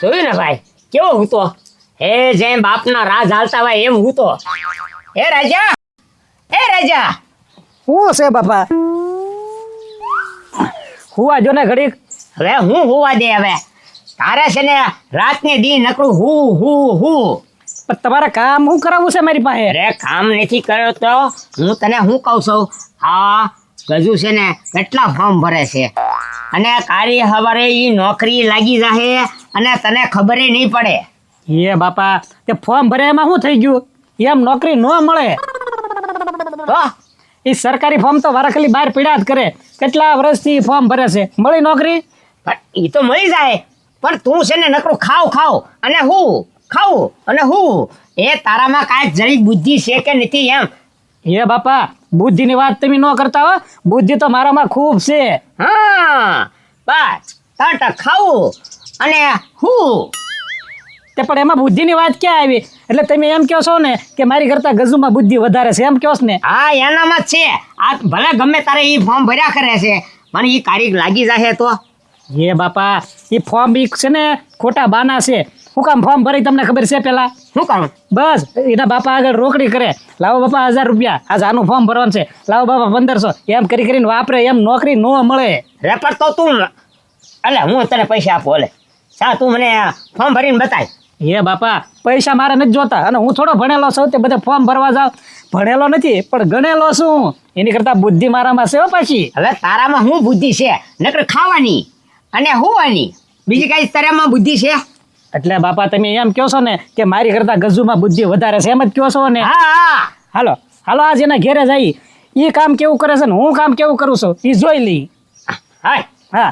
જોયું ને ભાઈ કેવો હું તો હે જેમ બાપના રાજ હાલતા હોય એમ હું તો હે રાજા શું છે બાપા? હુવા જો ને ઘડીક. હવે હું હોવા દે હવે તારે છે ને રાતને દી નકરું હું પણ તમારે કામ શું કરાવવું છે મારી પાસે? અરે કામ નથી કર્યો તો હું તને શું કહું છું આ ગજુ છે ને કેટલા ફોર્મ ભરે છે અને કાળી હવારે ઈ નોકરી લાગી જાહે અને તને ખબર નહીં પડે. એ બાપા તે ફોર્મ ભરે એમાં શું થઈ ગયું? એમ નોકરી ન મળે તો એ સરકારી ફોર્મ તો વારાખલી બહાર પીડા જ કરે. કેટલા વર્ષથી ફોર્મ ભરે છે, મળી નોકરી? એ તો મળી જાય પણ તું છે ને નકરું ખાવ અને હું એ તારામાં કાંઈ જરી બુદ્ધિ છે કે નથી એમ? એ બાપા બુદ્ધિની વાત તમે ન કરતા હો. બુદ્ધિ તો મારામાં ખૂબ છે. હા બસ ટાટા ખાવું અને હું તે પણ એમાં બુદ્ધિની વાત ક્યાં આવી? એટલે તમે એમ કહો છો ને કે મારી કરતા ગજુમાં બુદ્ધિ વધારે છે એમ કહો છો ને? હા એનામાં જ છે. આ ભલે ગમે તારે એ ફોર્મ ભર્યા કરે છે પણ એ તારીખ લાગી જશે તો એ બાપા એ ફોર્મ બી છે ને ખોટા બાના છે. હું કામ ફોર્મ ભરી તમને ખબર છે? પેલા શું કરું? બસ એના બાપા આગળ રોકડી કરે, લાવો બાપા 1000 રૂપિયા, આજ આનું ફોર્મ ભરવાનું છે, લાવો બાપા 1500, એમ કરીને વાપરે એમ નોકરી ન મળે. રેપર તો તું એટલે હું તને પૈસા આપું એટલે સા તું મને ફોર્મ ભરીને બતાય. એ બાપા પૈસા મારે નથી જોતા અને હું થોડો ભણેલો છું તે બધે ફોર્મ ભરવા જાવ. ભણેલો નથી પણ ગણેલો છું. એની કરતા બુદ્ધિ મારામાં છે હો પાછી. હવે તારામાં શું બુદ્ધિ છે? નકર ખાવાની અને હોવાની, બીજી કઈ તારામાં બુદ્ધિ છે? એટલે બાપા તમે એમ કહો છો ને કે મારી કરતા ગજુમાં બુદ્ધિ વધારે છે એમ જ કહો છો ને? હા હાલો આજ એના ઘેરે જઈ. એ કામ કેવું કરે છે ને હું કામ કેવું કરું છું એ જોઈ લઈ. હા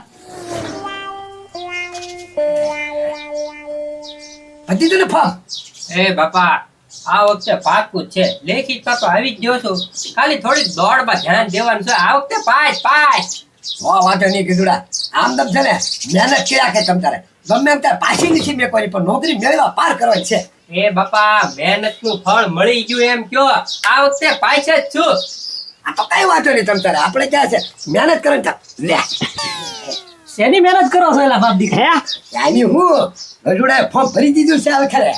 હતી તને ફોર્મ? એ બાપા આ વખતે પાકું છે, લેખિત તો આવી જ ગયો છું, ખાલી થોડીક દોડમાં ધ્યાન દેવાનું છે. આ વખતે પાસ. વાંધો નહીં કીધુડા. આમ તમ છે ને મહેનત કર્યા કે તમ તારે ગમે એમ તારે પાછી નથી મેં કોઈ પણ નોકરી મેળવવા પાર કરવાની છે. એ બાપા મહેનત નું ફળ મળી ગયું એમ કયો. આ વખતે પાસ જ છું. આ તો કઈ વાંધો નહીં તમ તારે. આપણે ક્યાં છે મહેનત કરવાની તા લે શેની મહેનત કરો છો એલા બાપ દીકરા? આની હું ગજુડાએ ફોર્મ ભરી દીધું છે હવે ખરે.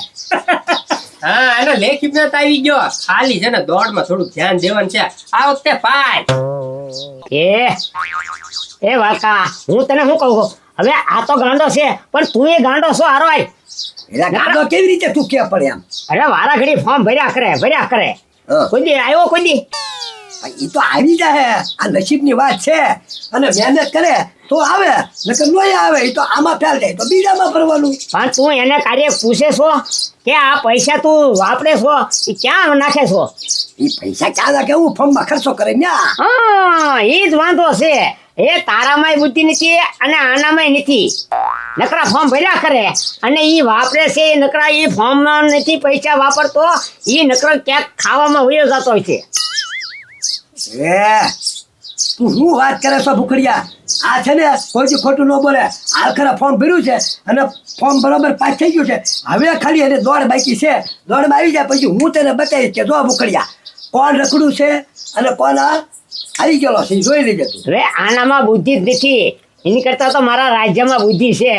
હા એનો લેખિત માં તો આવી ગયો, ખાલી છે ને દોડમાં થોડુંક ધ્યાન દેવાનું છે. આ વખતે પાસ. એ વાકા હું તને શું કહું છું? હવે આ તો ગાંડો છે પણ તું એ ગાંડો છો હારો આય. એટલે ગાડો કેવી રીતે તું કે પડે એમ? અરે વારા ઘડી ફોર્મ ભર્યા કરે હા. કોઈ દી આવ્યો કોઈ દી? એ તો આવી જાય, આ નસીબની વાત છે. અને મહેનત કરે તો આવે, નકર ન આવે. એ તો આમાં ફેલ જાય તો બીજામાં ભરવાનું. પણ તું એને કાર્ય પૂછે છો કે આ પૈસા તું વાપરે છો એ ક્યાં નાખે છો? એ પૈસા ક્યાં નાખે? હું ફોર્મમાં ખર્ચો કરે ન્યા. હા એ જ વાંધો છે. એ તારામાંય બુદ્ધિ નથી અને આનામાંય નથી. નકરા ફોર્મ ભર્યા કરે અને ઈ વાપરે છે. નકરા ઈ ફોર્મમાં નથી પૈસા વાપરતો, ઈ નકરા ક્યાંક ખાવામાં વયો જતો હોય છે. તું શું વાત કરે છો ભૂખડિયા? આ છે ને કોઈ ખોટું ન બોલે. આખરા ફોર્મ ભર્યું છે અને ફોર્મ બરોબર પાસ થઈ ગયું છે. હવે ખાલી એને દોડ બાકી છે. દોડમાં આવી જાય પછી હું તને બતાવીશ કે જો ભૂખડિયા કોણ રખડું છે અને કોણ આવી ગયેલો છે. જોઈ લેજે તું. હવે આનામાં બુદ્ધિ જ નથી, એની કરતા તો મારા રાજ્યમાં બુદ્ધિ છે.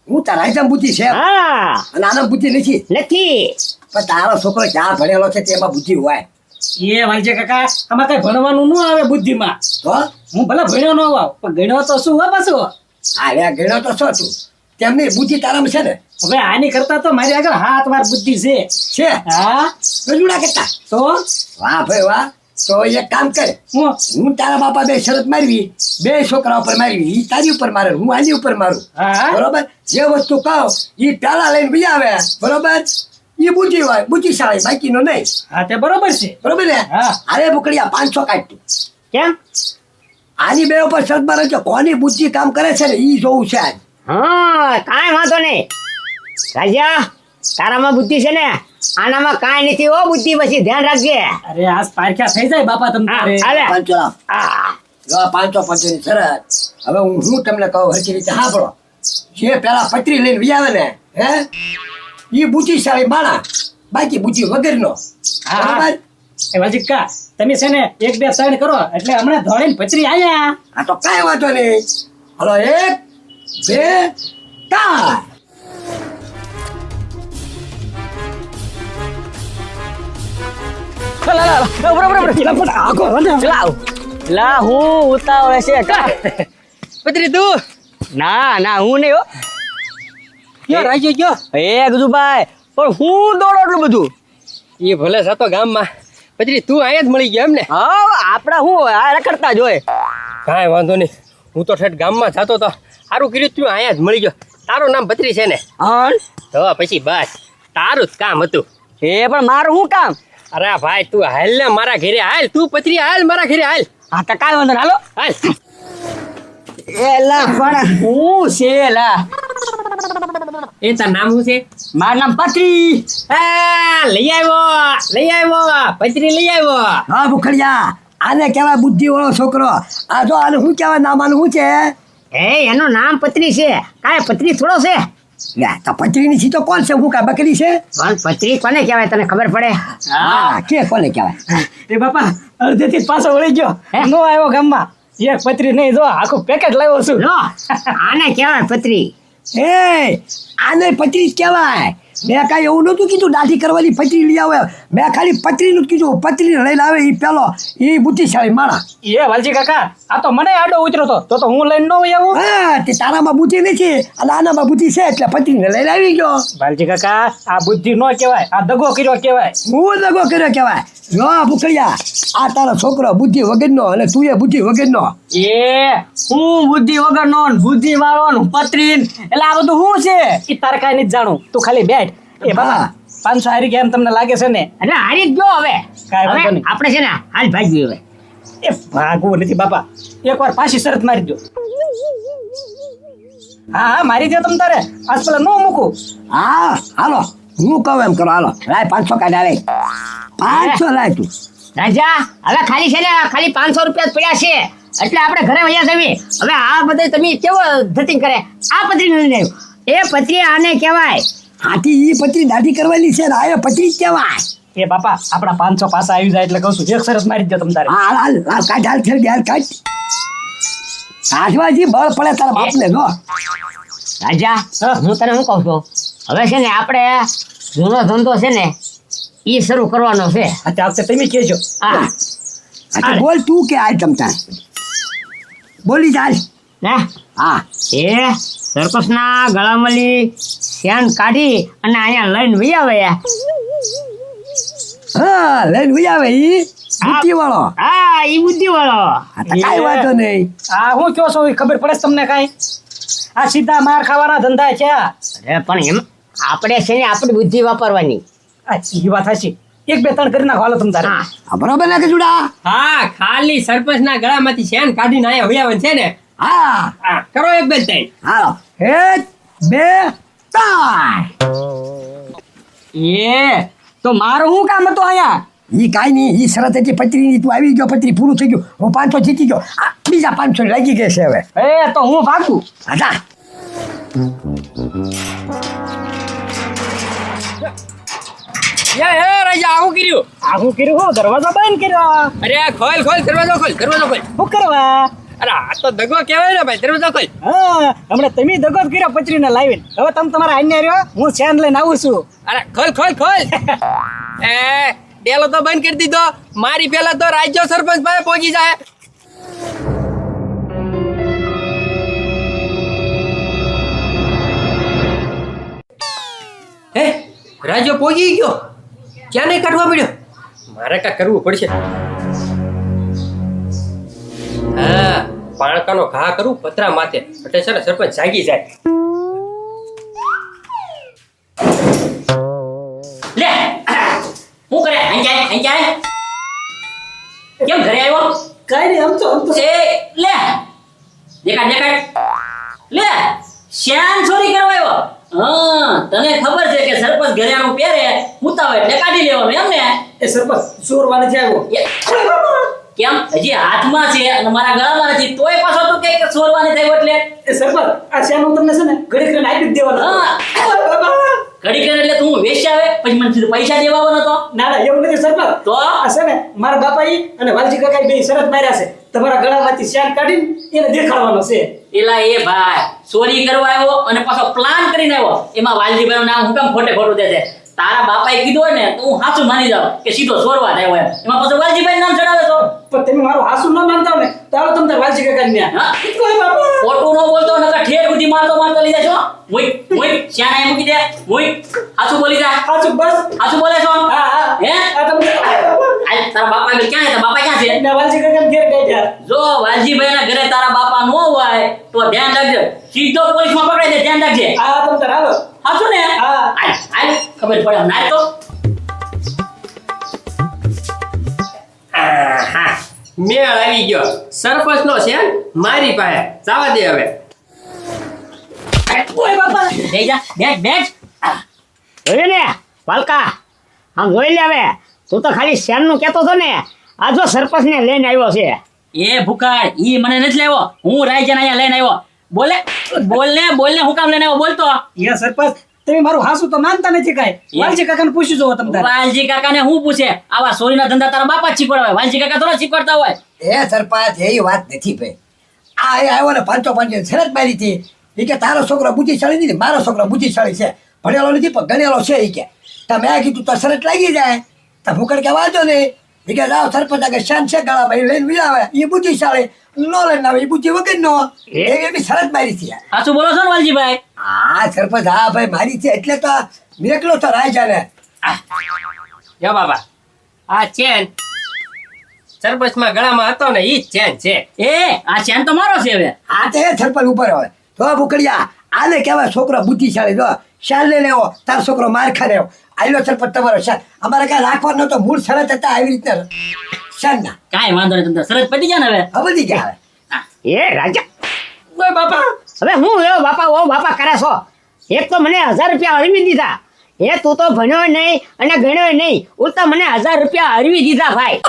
હું તારા રાજ્યમાં બુદ્ધિ છે હા અને આનામાં બુદ્ધિ નથી. પણ તારો છોકરો ક્યાં ભણેલો છે તેમાં બુદ્ધિ હોય. એ વાલજે કાકા આમાં કઈ ભણવાનું ન આવે બુદ્ધિમાં. તો હું ભલે ભણ્યો ન આવ પણ ગણ્યો તો શું હોય પાછું? આ ગણ્યો તો છો તું, તેમની બુદ્ધિ તારામાં છે ને. હવે આની કરતા તો મારી આગળ 7 વાર બુદ્ધિ છે. છે હા રજૂડા કરતા. તો વાહ ભાઈ વાહ. તો એક કામ કરે, હું હું તારા બાપા બે શરત મારવી, બે છોકરા ઉપર મારવી. ઈ તારી ઉપર મારે, હું આની ઉપર મારું. હા બરોબર? જે વસ્તુ કહો ઈ પેલા લઈને બીજા આવે. બરોબર? ઈ બુદ્ધિ હોય, બુદ્ધિશાળી, બાકીનો નહીં. હા તે બરોબર છે. બરોબર ને? હા. અરે બુકડિયા 500 કાઢ તું. કેમ? આની બે ઉપર શરત મારે છે, કોની બુદ્ધિ કામ કરે છે ને ઈ જોવું છે આજ. હા કાંઈ વાંધો નહીં રાજા, તારામાં બુદ્ધિ છે ને, આનામાં કાંઈ નથી. ઓ બુદ્ધિ પછી ધ્યાન રાખજે. અરે આજ પારખ્યા થઈ જાય બાપા તમ તારે. હા, હાલે. 500 લાવ. હા જો 500 ની શરત. હવે હું તમને કહું હરખી રીતે સાંભળો. જે પેલા પત્રી લઈને વિયાવે ને ઈ બુદ્ધિશાળી માણા, બાકી બુદ્ધિ વગરનો. હા. બરોબર? એ વાલજીકા તમે છે ને 1 2 3 કરો એટલે હમણાં ધોળીને પચરી આયા. આ તો કાંઈ વાંધો નહીં. હલો 1 2 3. લા હું ઉતાવળે છે કા પતરી તું ના ના હું નહીં હો ક્યાં રાજ્યો ગયો એ ગજુભાઈ પણ હું દોડો એટલું બધું એ ભલે જતો ગામમાં પતરી તું અહીંયા જ મળી ગયો એમ ને હા આપડા હું આ રખડતા જ હોય કાંઈ વાંધો નહીં હું તો ઠેઠ ગામમાં જતો તો સારું કર્યું તું અહીંયા જ મળી ગયો તારું નામ પતરી છે ને તો પછી બસ તારું જ કામ હતું એ પણ મારું શું કામ અરે ભાઈ તું હાલ ને મારા ઘરે હાલ તું પતરી હાલ મારા ઘરે હાલ હા તો કાંઈ વાંધો નહીં, હાલો હાલ એલા પણ હું છે લા એ તાર નામ શું છે મારું નામ પત્રી લઈ આવ્યો પતરી લઈ આવ્યો હા ભૂખડિયા આને કહેવાય બુદ્ધિ વાળો છોકરો આ જો આને શું કહેવાય નામ આનું શું છે એનું નામ પત્રી છે કાંઈ પત્રી થોડો છે લે, તો પત્રીની છી તો કોણ છે હું કા બકરી છે પણ પત્રી કોને કહેવાય તને ખબર પડે હા કે કોને કહેવાય એ બાપા અડધેથી જ પાછો વળી ગયો હે? નો આવ્યો ગામમાં એક પત્રી નહીં જો આખું પેકેટ લાવ્યો છું લો આને કહેવાય પત્રી એ આને પત્રી જ કહેવાય મેં કાંઈ એવું નહોતું કીધું દાઢી કરવાની પત્રી લઈ આવે મેં ખાલી પત્રીનું જ કીધું પત્રી લઈને આવે એ પેલો એ બુદ્ધિશાળી માણા એ વાલજી કાકા આ તો મને આડો ઉતર્યો તો હું લઈને ન હોય આવું હા તે તારામાં બુદ્ધિ નથી અને આનામાં બુદ્ધિ છે એટલે પત્રીને લઈને આવી ગયો વાલજી કાકા આ બુદ્ધિ નો કહેવાય આ દગો કર્યો કહેવાય હું દગો કર્યો કહેવાય જો ભૂખડિયા આ તારો છોકરો બુદ્ધિ વગરનો અને તું એ બુદ્ધિ વગરનો એ હું બુદ્ધિ વગરનો ને બુદ્ધિ વાળો ને પત્રી ને, એટલે આ બધું શું છે એ તારે કાંઈ નથી જાણું તું ખાલી બેઠ એ બાબા હા. 500 હારી ગયા એમ તમને લાગે છે ને એટલે હારી જ ગયો હવે કાંઈ વાંધો હવે નહીં. આપણે છે ને હાલ ભાગી હવે એ ભાગવું નથી બાપા એકવાર પાછી શરત મારી દો હા હા મારી દો તમ તારે આજ પેલા નો મૂકું હા હાલો હું કહું એમ કરો હાલો લાય 500 કાઢ આવે 500 લાય તું રાજા હવે ખાલી છે ને ખાલી 500 રૂપિયા જ પડ્યા છે એટલે આપણે ઘરે વયા જવી હવે આ બધે તમે કેવો ધતિંગ કરે આ પત્રી લઈને આવ્યો એ પત્રી આને કહેવાય હાથી ઈ પત્રી દાઢી કરવાની છે ને આ પત્રી જ કહેવાય એ બાપા આપણા 500 પાછા આવી જાય એટલે કહું છું એક શરત મારી દો તમ તારે હાલ હાલ હાલ કાઢ હાલ ફેર હાલ કાઢ કાઢવાજી બળ પડે તારા બાપને જો રાજા હું તને શું કહું છું હવે છે ને આપણે જૂનો ધંધો છે ને એ શરૂ કરવાનો છે આ ચાલશે તમે કહેજો હા અચ્છા બોલ તું કે આય તમતા બોલી ચાલ ને હા એ સરપંચના ગળામલી શેન કાઢી અને અહીંયા લઈને વયા વયા હા લઈને ઉઈ આવે ઈ બુદ્ધિ વાળો હા ઈ બુદ્ધિ વાળો આ તો કાંઈ વાંધો નહીં આ હું કયો છો એ ખબર પડે છે તમને કાંઈ આ સીધા માર ખાવાના ધંધા છે આ અરે પણ એમ આપણે છે ને આપણી બુદ્ધિ વાપરવાની એ વાત હશે એક બે ત્રણ કરી નાખો હાલો તમ તારે હા આ બરોબર લાગે જુડા હા ખાલી સરપંચ ના ગળામાંથી શેન કાઢીને અહીંયા વયાવન છે ને હા હા કરો એક બે ત્રણ હાલો 1 2 3 એ તો મારું શું કામ હતું અહીંયા ઈ કાંઈ નહીં ઈ શરત હતી પત્રીની તું આવી ગયો પત્રી પૂરું થઈ ગયું હું 500 જીતી ગયો આ બીજા 500 લાગી ગયા છે હવે એ તો હું ભાગું હા રાજા આવું કર્યું આવું કર્યું હું દરવાજો બંધ કર્યો અરે આ ખોલ દરવાજો ખોલ શું કરવા અરે આ તો દગો કહેવાય ને ભાઈ દરવાજો ખોલ હા હમણાં તમે દગો જ કર્યો પચરીને લાવીને હવે તમે તમારા આઈને રહ્યો હું ચેન લઈને આવું છું અરે ખોલ એ ડેલો તો બંધ કરી દીધો મારી પેલા તો રાજ્ય સરપંચ પાસે પહોંચી જાય હે રાજ્ય પહોંચી ગયો ક્યાં નહીં કાઢવા પડ્યો મારે કાંઈ કરવું પડશે હા પાણકાનો ઘા કરું પતરા માથે એટલે છે ને સરપંચ જાગી જાય લે હું કરે અંજાય કેમ ઘરે આવ્યો કઈ નહીં આમ તો એ લે દેખાડ લે શ્યાન ચોરી કરવા આવ્યો હા તને ખબર છે કે સરપંચ ઘરેણું પહેરે ઉતાવે એટલે કાઢી લેવાનું એમ ને એ સરપંચ ચોરવા નથી આવ્યો કેમ હજી હાથમાં છે અને મારા ગળામાં નથી તોય પાછો તું કે ચોરવાની થયો એટલે એ સરપંચ આ શ્યામ હું તમને છે ને ઘડી કરીને આપી જ દેવાનો હા. ઘડી કરીને એટલે તું વેચ્યા આવે પછી મને સીધું પૈસા દેવાનો તો ના ના એવું નથી સરપંચ તો આ છે ને મારા બાપાઈ અને વાલજી કાકાએ બે શરત માર્યા છે તમારા ગળામાંથી શ્યામ કાઢીને એને દેખાડવાનો છે એલા એ ભાઈ ચોરી કરવા આવ્યો અને પાછો પ્લાન કરીને આવ્યો એમાં વાલજીભાઈનું નામ હું કામ ખોટે ખોટું દે છે તારા બાપાએ કીધું હોય ને તો હું સાચું માની જાઉં કે સીધો સોરવા થયો એમ. એમાં પાછો વાલજીભાઈ નામ ચડાવે છો. પણ તમે મારું હાસુ ન માનતા હો ને તારો તમે તાર વાલજી કાકા ને હા? કોઈ બાપા ખોટું ન બોલતો નકર ઠેર સુધી મારતો લઈ જાય છો. મુઈ મુઈ શ્યાના મૂકી દે. મુઈ સાચું બોલી જા. હાસુ બસ સાચું બોલે છો? હા હા હે? આ તમે આ તારા બાપા આગળ ક્યાં છે? તારા બાપા ક્યાં છે? ના વાલજી કાકા ને ઘેર કાઢ્યા. જો વાલજીભાઈ ના ઘરે તારા બાપા નો હોય તો ધ્યાન રાખજે. સીધો પોલીસમાં પકડાઈ દે. ધ્યાન રાખજે. આ તમે તાર હાલો. સાચું ને? હા. હાલ ખબર પડે એમ. નાખ તો. હા મેળ આવી ગયો સરપંચ નો છે મારી પાસે જવા દે હવે. ઓય બાપા જઈ જા. બેઠ બેઠ. જોયું ને વાલકા, આમ જોઈ લે હવે. તું તો ખાલી શેરનું કહેતો હતો ને, આ જો સરપંચ ને લઈને આવ્યો છે. એ ભૂખાડ ઈ મને નથી લાવ્યો. હું રાયજાને અહીંયા લઈને આવ્યો. બોલને હું કામ લઈને આવ્યો બોલતો. યા સરપંચ તમે મારું હાસુ તો માનતા નથી કાંઈ. વાલજી કાકાને પૂછ્યું જોવો તમે તાર. વાલજી કાકાને હું પૂછે? આવા ચોરીના ધંધા તારા બાપા જ શીખવાડે. વાલજી કાકા થોડા શીખવાડતા હોય. એ સરપંચ એ વાત નથી ભાઈ. આ એ આવ્યો ને પાંચો શરત મારી હતી. એ કે તારો છોકરો બુદ્ધિશાળી નથી, મારો છોકરો બુદ્ધિશાળી છે. ભણેલો નથી પણ ગણેલો છે. એ કે તમે આ કીધું તો શરત લાગી જાય. તો ભૂકડ કે વાંધો નહીં. એ કે જાઓ સરપંચ આગળ શાન છે ગળામાં એ લઈને વિલાવે. એ બુદ્ધિશાળી નો લઈને આવે એ બુદ્ધિ વગર નો એ બી શરત મારી હતી. આ શું બોલો છો ને વાલજીભાઈ? હા સરપંચ હા ભાઈ મારી છે એટલે તો નીકળો તો રાજાને. જો બાબા આ ચેન સરપંચમાં ગળામાં હતો ને ઈ જ ચેન છે. એ આ ચેન તો મારો છે હવે. આ તો એ સરપંચ ઉપર હોય તો ભૂકડિયા આને કહેવાય છોકરો બુદ્ધિશાળી. જો શાલ લઈને આવ્યો તારો છોકરો માર ખાને આવ્યો. આયલો સરપંચ તમારો શાલ અમારે કાંઈ રાખવાનો તો મૂળ શરત હતા આવી રીતના શાલના કાંઈ વાંધો નહીં. તમને સરસ પતી જાય ને હવે. બધી ગયા હવે. એ રાજા, ઓય બાપા હવે હું એવો બાપા ઓ બાપા કરે છો? એક તો મને 1000 રૂપિયા હરવી દીધા. એ તું તો ભણ્યો નહીં અને ગણ્યો નહીં, ઉલટા મને 1000 રૂપિયા હરવી દીધા ભાઈ.